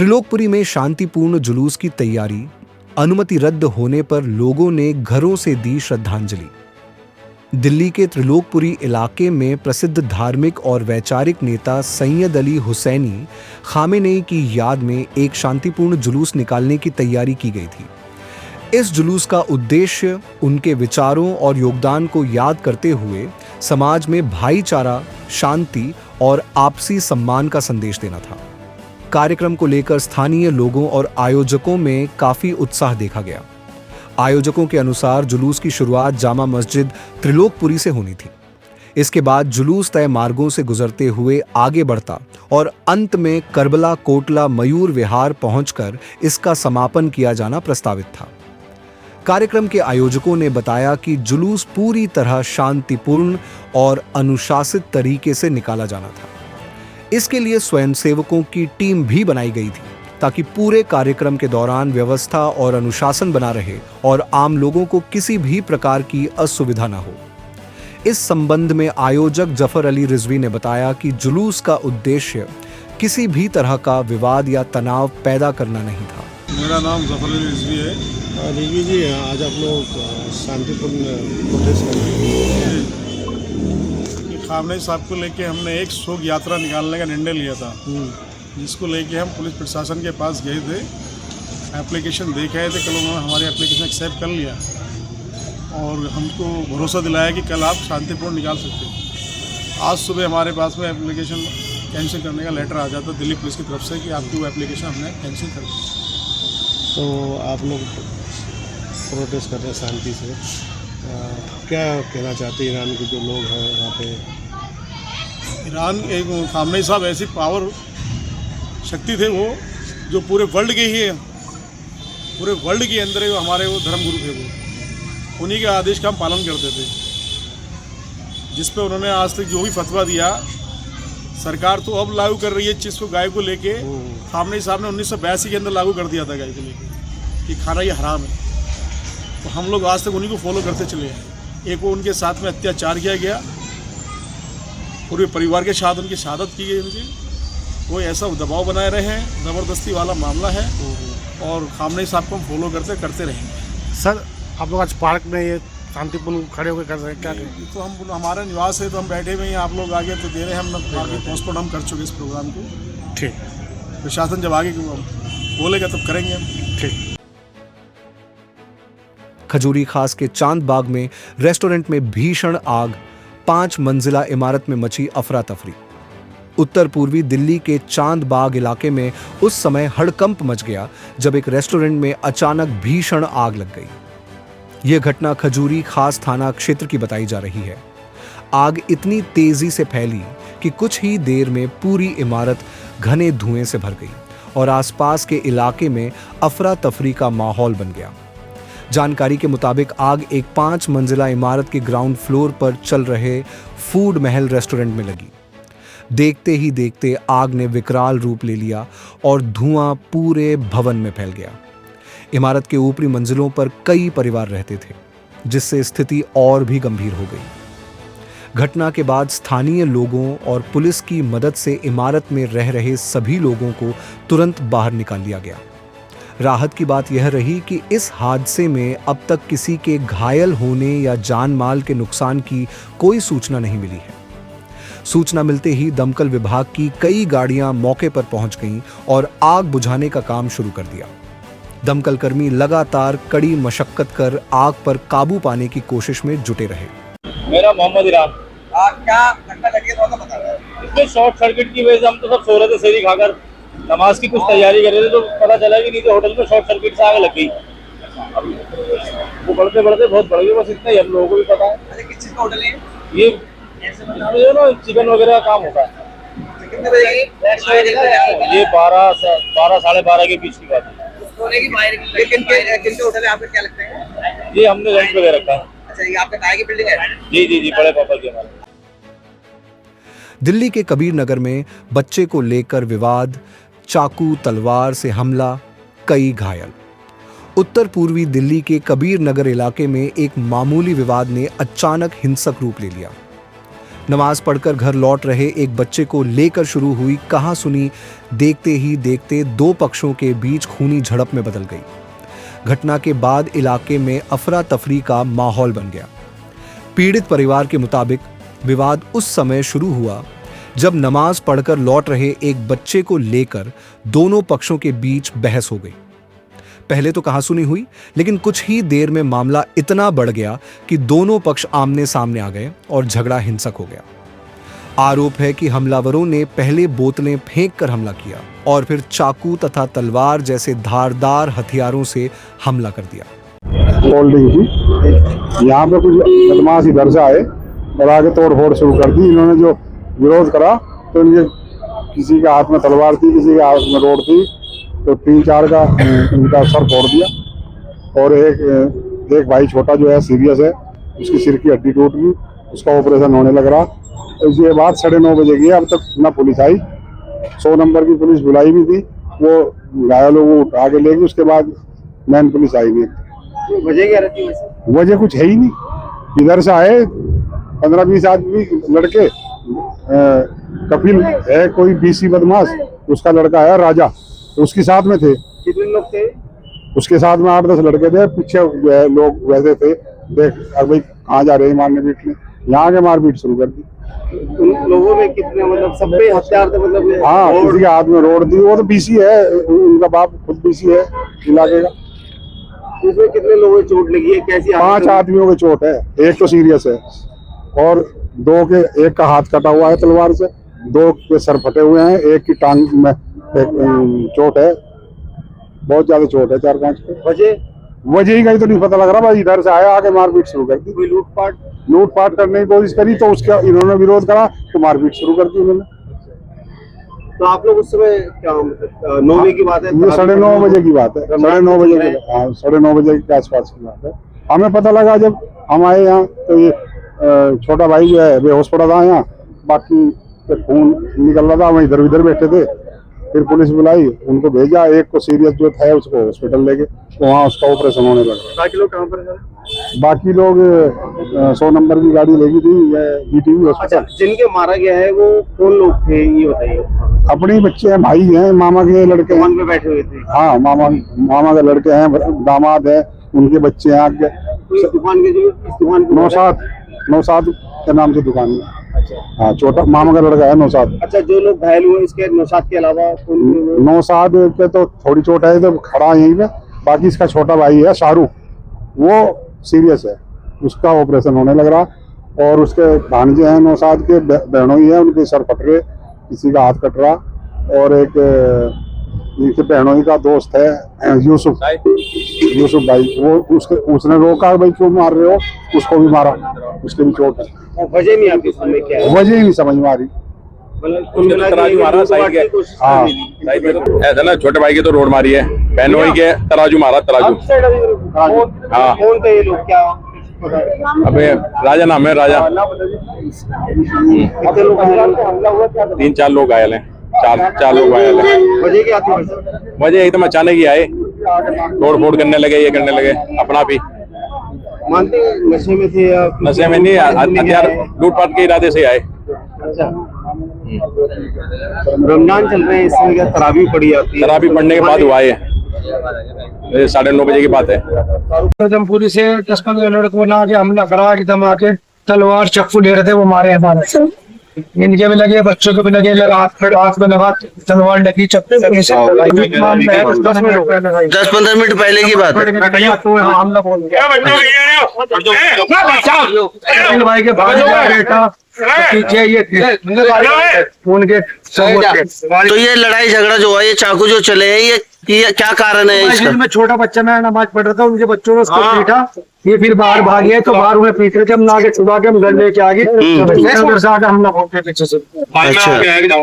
त्रिलोकपुरी में शांतिपूर्ण जुलूस की तैयारी, अनुमति रद्द होने पर लोगों ने घरों से दी श्रद्धांजलि। दिल्ली के त्रिलोकपुरी इलाके में प्रसिद्ध धार्मिक और वैचारिक नेता सैयद अली हुसैनी खामेनेई की याद में एक शांतिपूर्ण जुलूस निकालने की तैयारी की गई थी। इस जुलूस का उद्देश्य उनके विचारों और योगदान को याद करते हुए समाज में भाईचारा, शांति और आपसी सम्मान का संदेश देना था। कार्यक्रम को लेकर स्थानीय लोगों और आयोजकों में काफी उत्साह देखा गया। आयोजकों के अनुसार जुलूस की शुरुआत जामा मस्जिद त्रिलोकपुरी से होनी थी। इसके बाद जुलूस तय मार्गों से गुजरते हुए आगे बढ़ता और अंत में करबला कोटला मयूर विहार पहुंचकर इसका समापन किया जाना प्रस्तावित था। कार्यक्रम के आयोजकों ने बताया कि जुलूस पूरी तरह शांतिपूर्ण और अनुशासित तरीके से निकाला जाना था। इसके लिए स्वयंसेवकों की टीम भी बनाई गई थी ताकि पूरे कार्यक्रम के दौरान व्यवस्था और अनुशासन बना रहे और आम लोगों को किसी भी प्रकार की असुविधा न हो। इस संबंध में आयोजक जफर अली रिजवी ने बताया कि जुलूस का उद्देश्य किसी भी तरह का विवाद या तनाव पैदा करना नहीं था। मेरा नाम जफर अली रिजवी है। रिजवी जी, आज आप लोग शांतिपूर्ण प्रोटेस्ट कर रहे हैं। खामनेई साहब को लेके हमने एक शोक यात्रा निकालने का निर्णय लिया था, जिसको लेके हम पुलिस प्रशासन के पास गए थे, एप्लीकेशन दे के आए थे। कल उन्होंने हमारी एप्लीकेशन एक्सेप्ट कर लिया और हमको भरोसा दिलाया कि कल आप शांतिपूर्ण निकाल सकते हैं। आज सुबह हमारे पास में एप्लीकेशन कैंसिल करने का लेटर आ जाता दिल्ली पुलिस की तरफ से कि आपकी वो एप्लीकेशन हमने कैंसिल कर दी। तो आप लोग प्रोटेस्ट कर रहे हैं शांति से, क्या कहना चाहते हैं ईरान के जो लोग हैं वहाँ पे? ईरान एक खामनेई साहब ऐसी पावर शक्ति थे वो, जो पूरे वर्ल्ड के ही पूरे वर्ल्ड के अंदर हमारे वो धर्मगुरु थे। वो उन्हीं के आदेश का हम पालन करते थे, जिस पे उन्होंने आज तक जो भी फतवा दिया, सरकार तो अब लागू कर रही है चीज़ को, गाय को लेके। खामनेई साहब ने 1982 के अंदर लागू कर दिया था गाय को लेके कि खाना ये हराम है। तो हम लोग आज तक उन्हीं को फॉलो करते चले हैं। एक वो उनके साथ में अत्याचार किया गया, पूरे परिवार के साथ उनकी शहादत की गई उनकी। वो ऐसा दबाव बनाए रहे हैं, ज़बरदस्ती वाला मामला है और खामनेई साहब को हम फॉलो करते रहेंगे। सर, आप लोग आज पार्क में ये शांतिपूर्ण खड़े होकर कर रहे हैं, क्या करें? तो हम हमारा निवास है, तो हम बैठे हुए हैं। आप लोग आगे तो दे रहे हैं, हम आगे पोस्टपोन हम कर चुके इस प्रोग्राम को। ठीक, प्रशासन जब आगे बोलेगा तब करेंगे हम। ठीक। खजूरी खास के चांद बाग में रेस्टोरेंट में भीषण आग, 5 मंजिला इमारत में मची अफरा तफरी। उत्तर पूर्वी दिल्ली के चांद बाग इलाके में उस समय हड़कंप मच गया जब एक रेस्टोरेंट में अचानक भीषण आग लग गई। यह घटना खजूरी खास थाना क्षेत्र की बताई जा रही है। आग इतनी तेजी से फैली कि कुछ ही देर में पूरी इमारत घने धुएं से भर गई और आसपास के इलाके में अफरा तफरी का माहौल बन गया। जानकारी के मुताबिक आग एक 5 मंजिला इमारत के ग्राउंड फ्लोर पर चल रहे फूड महल रेस्टोरेंट में लगी। देखते ही देखते आग ने विकराल रूप ले लिया और धुआं पूरे भवन में फैल गया। इमारत के ऊपरी मंजिलों पर कई परिवार रहते थे, जिससे स्थिति और भी गंभीर हो गई। घटना के बाद स्थानीय लोगों और पुलिस की मदद से इमारत में रह रहे सभी लोगों को तुरंत बाहर निकाल लिया गया। राहत की बात यह रही कि इस हादसे में अब तक किसी के घायल होने या जान माल के नुकसान की कोई सूचना नहीं मिली है। सूचना मिलते ही दमकल विभाग की कई गाड़ियां मौके पर पहुंच गईं और आग बुझाने का काम शुरू कर दिया। दमकल कर्मी लगातार कड़ी मशक्कत कर आग पर काबू पाने की कोशिश में जुटे रहे। मेरा मोहम्मद इराम। क्या घटना लगी है, थोड़ा बता रहे हैं? इसमें शॉर्ट सर्किट की वजह से हम तो सब सो रहे थे, सेरी खाकर नमाज की कुछ तैयारी कर रहे थे, तो पता चला कि नीचे होटल में शॉर्ट सर्किट से आग लग गई। वो बढ़ते बढ़ते बहुत बढ़ गई, बस इतना ही हम लोगों को भी पता है। अच्छा, किस चीज़ का होटल है ये ना चिकन वगैरह का काम होता है। कितने बजे ये 12 साढ़े 12 के बीच की बात है। सोने की बाहर किनके होटल है आपको क्या लगता है? ये हमने रेंट पे दे रखा है। अच्छा, ये आपके ताए की बिल्डिंग है? जी जी जी, बड़े पापा की हमारे। दिल्ली के कबीर नगर में बच्चे को लेकर विवाद, चाकू तलवार से हमला, कई घायल। उत्तर पूर्वी दिल्ली के कबीर नगर इलाके में एक मामूली विवाद ने अचानक हिंसक रूप ले लिया। नमाज पढ़कर घर लौट रहे एक बच्चे को लेकर शुरू हुई कहासुनी देखते ही देखते दो पक्षों के बीच खूनी झड़प में बदल गई। घटना के बाद इलाके में अफरा तफरी का माहौल बन गया। पीड़ित परिवार के मुताबिक विवाद उस समय शुरू हुआ जब नमाज पढ़कर लौट रहे एक बच्चे को लेकर दोनों पक्षों के बीच बहस हो गई। पहले तो कहासुनी हुई, लेकिन कुछ ही देर में मामला इतना बढ़ गया कि दोनों पक्ष आमने सामने आ गए और झगड़ा हिंसक हो गया। आरोप है कि हमलावरों ने पहले बोतलें फेंक कर हमला किया और फिर चाकू तथा तलवार जैसे धारदार हथियारों से हमला कर दिया। होल्डिंग की यहाँ पे कुछ बदमाश इधर से आए और आगे तोड़ फोड़ शुरू कर दी। इन्होंने जो विरोध करा तो इनके किसी के हाथ में तलवार थी, किसी के हाथ में रोड थी, तो 3-4 का इनका सर फोड़ दिया। और एक भाई छोटा जो है सीरियस है, उसकी सिर की हड्डी टूट गई, उसका ऑपरेशन होने लग रहा। तो ये बात 9:30 बजे की है, अब तक ना पुलिस आई। 100 नंबर की पुलिस बुलाई भी थी, वो घायलों को उठा के ले गई। उसके बाद मैन पुलिस आई नहीं। वजह क्या रहती है? वजह कुछ है ही नहीं। इधर से आए 15-20 आदमी लड़के, कपिल है कोई BC बदमाश, उसका लड़का है राजा, उसके साथ में थे। कितने लोग थे? उसके साथ में 8-10 लड़के थे। पीछे लोग वैसे थे, देख अरे भाई कहाँ जा रहे हैं मारने पीटने, यहाँ के मारपीट शुरू कर दी। उन लोगों में कितने, मतलब सब पे हथियार थे? मतलब हाँ, किसी के हाथ में रोड थी। वो तो BC है, उनका बाप खुद BC है इलाके का। इसमें कितने लोगों को चोट लगी है? कैसी? 5 आदमियों की चोट है, एक तो सीरियस है और एक का हाथ कटा हुआ है तलवार से, 2 के सर फटे हुए हैं, एक की टांग में चोट है, बहुत ज्यादा चोट है 4-5 पे। वजह ही कहीं तो नहीं पता लग रहा भाई। इधर से आया, आके मारपीट शुरू कर दी। कोई लूटपाट करने की कोशिश करी तो उसका इन्होंने विरोध करा तो मारपीट शुरू कर दी उन्होंने। तो आप लोग उस समय क्या, मतलब 9 बजे की बात है? ये 9:30 बजे की बात है, 9:30 बजे की, हाँ 9:30 बजे के आसपास की बात है। हमें पता लगा जब हम आए यहाँ, तो ये छोटा भाई जो है बेहोश पड़ा था यहाँ, बाकी खून निकल रहा था, हम इधर उधर बैठे थे। फिर पुलिस बुलाई, उनको भेजा, एक को सीरियस जो था उसको हॉस्पिटल लेके, तो वहाँ उसका ऑपरेशन होने लगा। बाकी लोग कहाँ पर? बाकी लोग 100 नंबर की गाड़ी लेगी थी BTV अच्छा, हॉस्पिटल। जिनके मारा गया है वो कौन लोग थे ये बताइए? अपने बच्चे हैं, भाई हैं, मामा के लड़के दुकान हैं। पे बैठे हुए थे? हाँ, मामा के लड़के हैं, दामाद है, उनके बच्चे हैं आगे। इस दुकान के जो इस दुकान के नौसाद के नाम से दुकान है। अच्छा, हाँ, छोटा मामा का लड़का है नौसाद। अच्छा, जो लोग घायल हुए इसके नौशाद के अलावा नौसाद के तो थोड़ी चोट है, तो खड़ा है यहीं पे। बाकी इसका छोटा भाई है शाहरुख, वो सीरियस है, उसका ऑपरेशन होने लग रहा। और उसके भांजे हैं नौसाद के, बहनों ही है, उनके सर फट रहे, किसी का हाथ कट रहा। और एक इनके बहनों ही का दोस्त है यूसुफ भाई, वो उसने रोका भाई क्यों मार रहे हो, उसको भी मारा, उसके भी चोट है। वजह नहीं आती समझ क्या है? वजह ही नहीं समझ में आ रही। ऐसा ना, छोटे भाई के तो रोड मारी है, बहनों के तराजू मारा, तराजू। हाँ, कौन थे ये लोग? क्या अबे राजा नाम है, राजा। कितने लोग हमला हुआ? क्या 3-4 लोग घायल हैं, 4 लोग घायल हैं। वजह क्या थी? वजह एकदम अचानक ही आए, तोड़ फोड़ करने लगे, ये करने लगे अपना भी। मानते नशे में थे या? नशे में नहीं, हथियार लूटपाट के इरादे से आए। अच्छा, रमजान चल रहे हैं, इसमें क्या तरावी पड़ी जाती है? तरावी पढ़ने के बाद हुआ है, 9:30 बजे की बात है। आदमपुरी से 10-15 लड़कों ने आके हमला करा, एकदम आके तलवार चाकू ले रहे थे, वो मारे हमारे। इनके भी लगे, बच्चों को भी लगे, हाथ में लगा, तलवार लगी, चाकू। 10-15 मिनट पहले की बात है। तो हमला बोल गया भाई के भाई का बेटा पीछे ये उनके। तो ये लड़ाई झगड़ा जो है, ये चाकू जो चले हैं, ये क्या कारण है इसका? मैं छोटा बच्चा, मैं नमाज पढ़ रहा था, उनके बच्चों ने उसको पीटा, ये फिर बाहर भाग गए, तो बाहर उन्हें पीट रहे थे, हम आगे छुड़ा के हम घर लेके आ गए, उधर से आके हमला बोलते पीछे से। अच्छा,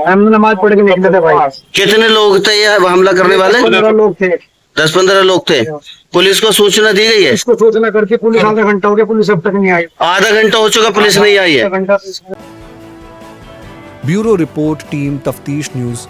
हम नमाज पढ़ के निकले थे भाई। कितने लोग थे ये हमला करने वाले? 15 लोग थे। 10-15 लोग थे। पुलिस को सूचना दी गई है? इसको सूचना करके पुलिस आधा घंटा हो गया, पुलिस अब तक नहीं आई। आधा घंटा हो चुका, पुलिस नहीं आई है। ब्यूरो रिपोर्ट, टीम तफ्तीश न्यूज़।